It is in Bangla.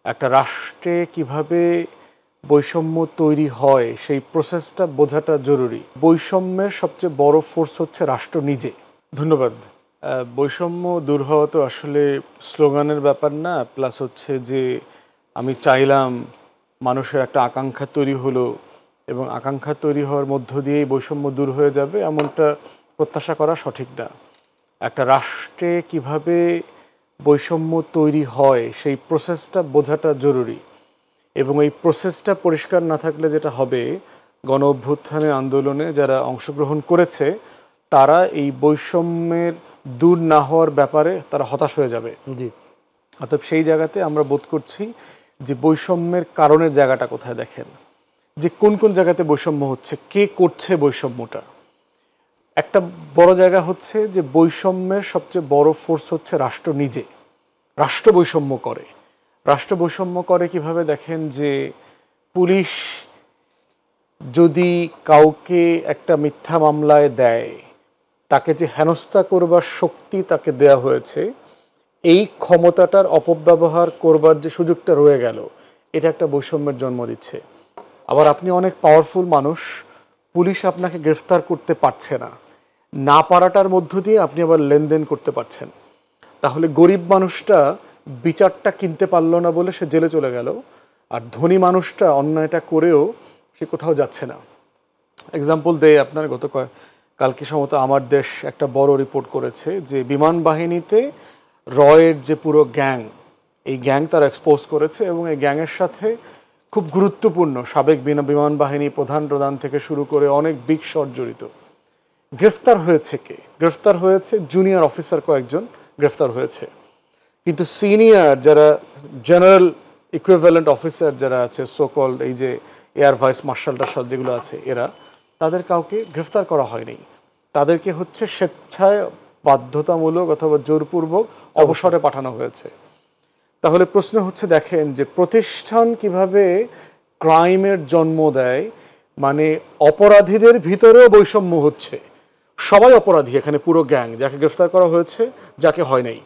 একটা রাষ্ট্রে কিভাবে বৈষম্য তৈরি হয় সেই প্রসেসটা বোঝাটা জরুরি। বৈষম্যের সবচেয়ে বড় ফোর্স হচ্ছে রাষ্ট্র নিজে। ধন্যবাদ। বৈষম্য দূর হওয়া তো আসলে স্লোগানের ব্যাপার না, প্লাস হচ্ছে যে আমি চাইলাম, মানুষের একটা আকাঙ্ক্ষা তৈরি হলো এবং আকাঙ্ক্ষা তৈরি হওয়ার মধ্য দিয়েই বৈষম্য দূর হয়ে যাবে এমনটা প্রত্যাশা করা সঠিক না। একটা রাষ্ট্রে কিভাবে বৈষম্য তৈরি হয় সেই প্রসেসটা বোঝাটা জরুরি এবং এই প্রসেসটা পরিষ্কার না থাকলে যেটা হবে, গণ অভ্যুত্থানের আন্দোলনে যারা অংশগ্রহণ করেছে তারা এই বৈষম্যের দূর না হওয়ার ব্যাপারে তারা হতাশ হয়ে যাবে। জি। অতএব সেই জায়গাতে আমরা বোধ করছি যে বৈষম্যের কারণের জায়গাটা কোথায়, দেখেন যে কোন কোন জায়গাতে বৈষম্য হচ্ছে, কে করছে বৈষম্যটা। একটা বড় জায়গা হচ্ছে যে বৈষম্যের সবচেয়ে বড় ফোর্স হচ্ছে রাষ্ট্র নিজে। রাষ্ট্র বৈষম্য করে। রাষ্ট্র বৈষম্য করে কিভাবে, দেখেন যে পুলিশ যদি কাউকে একটা মিথ্যা মামলায় দেয়, তাকে যে হেনস্থা করবার শক্তি তাকে দেয়া হয়েছে, এই ক্ষমতাটার অপব্যবহার করবার যে সুযোগটা রয়ে গেল, এটা একটা বৈষম্যের জন্ম দিচ্ছে। আবার আপনি অনেক পাওয়ারফুল মানুষ, পুলিশ আপনাকে গ্রেফতার করতে পারছে না, না পারাটার মধ্য দিয়ে আপনি আবার লেনদেন করতে পারছেন। তাহলে গরিব মানুষটা বিচারটা কিনতে পারলো না বলে সে জেলে চলে গেল, আর ধনী মানুষটা অন্যায়টা করেও সে কোথাও যাচ্ছে না। এক্সাম্পল দেয় আপনার, কালকে সম্ভবত আমার দেশ একটা বড় রিপোর্ট করেছে যে বিমান বাহিনীতে রয়ের যে পুরো গ্যাং, এই গ্যাং তারা এক্সপোজ করেছে এবং এই গ্যাংয়ের সাথে খুব গুরুত্বপূর্ণ সাবেক বিমান বাহিনী প্রধান থেকে শুরু করে অনেক বিগ শট জড়িত। গ্রেফতার হয়েছে কে? গ্রেফতার হয়েছে জুনিয়র অফিসার কয়েকজন গ্রেফতার হয়েছে, কিন্তু সিনিয়র যারা জেনারেল ইকুইভ্যালেন্ট অফিসার যারা আছে, সোকল্ড এই যে এয়ার ভাইস মার্শাল টার্শাল যেগুলো আছে, এরা তাদের কাউকে গ্রেফতার করা হয়নি। তাদেরকে হচ্ছে স্বেচ্ছায় বাধ্যতামূলক অথবা জোরপূর্বক অবসরে পাঠানো হয়েছে। তাহলে প্রশ্ন হচ্ছে, দেখেন যে প্রতিষ্ঠান কিভাবে ক্রাইমের জন্ম দেয়, মানে অপরাধীদের ভিতরেও বৈষম্য হচ্ছে। সবাই অপরাধী এখানে, পুরো গ্যাং, যাকে গ্রেফতার করা হয়েছে যাকে হয় নাই।